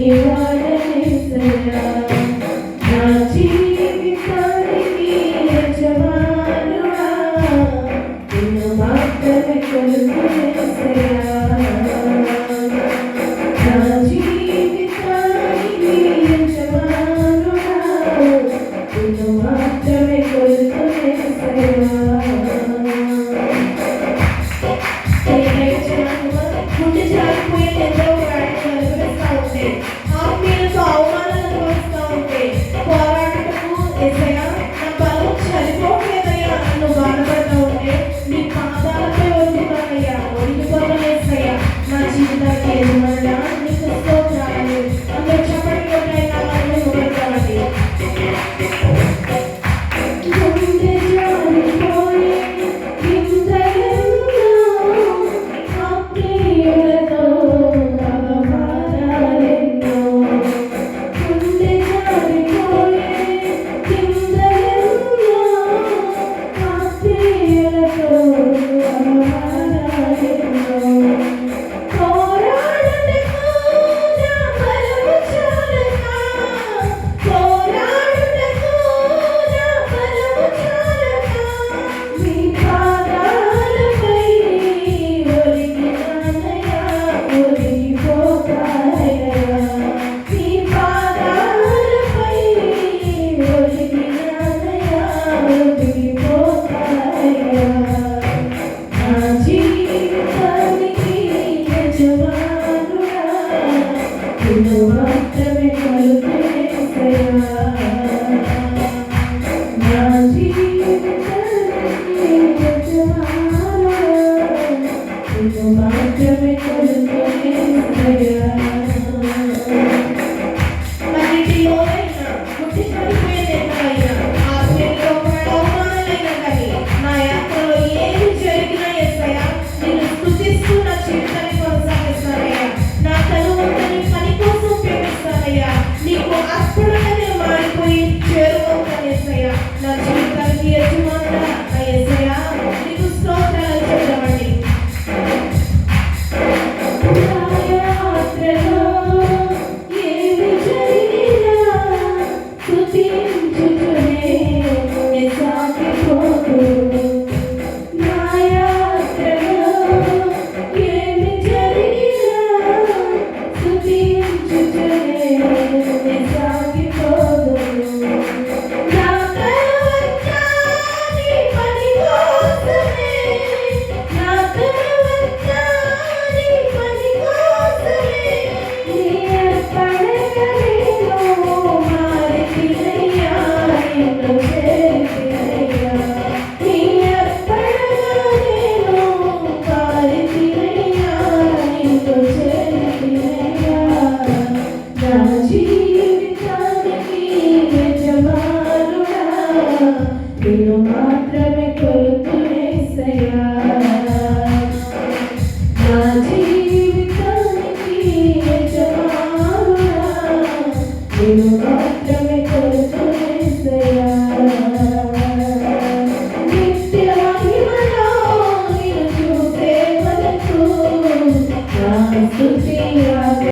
ఇవాళేసయ్యా నా జీవితానికి యజమానుడా నిన్ను మాత్రమే కొలుకునేసయ్యా నా జీవితానికి యజమానుడా నిన్ను మాత్రమే కొలుకునేసయ్యా ముందు జారిపోయే ఎంతో ఉంటే ఆత్మీయులతో అవమానాలను వస్తూ ఉంటే పోరాటము ఏసయ్యా నా బలం సరిపోలేదయ్యా నన్ను బాధపడుతూ ఉంటే నీ పాదాలపై వదులుతానయ్యా వదిలిపోలేసయ్యా నా జీవితానికి యజమానుడా నీకు స్తోత్రాలు అందరూ చెప్పండి కొట్టైనా వాళ్ళు మొదలుతామండి నిన్ను మాత్రమే కొలుకునేసయ్యా నా జీవితానికి యజమానుడా నిన్ను మాత్రమే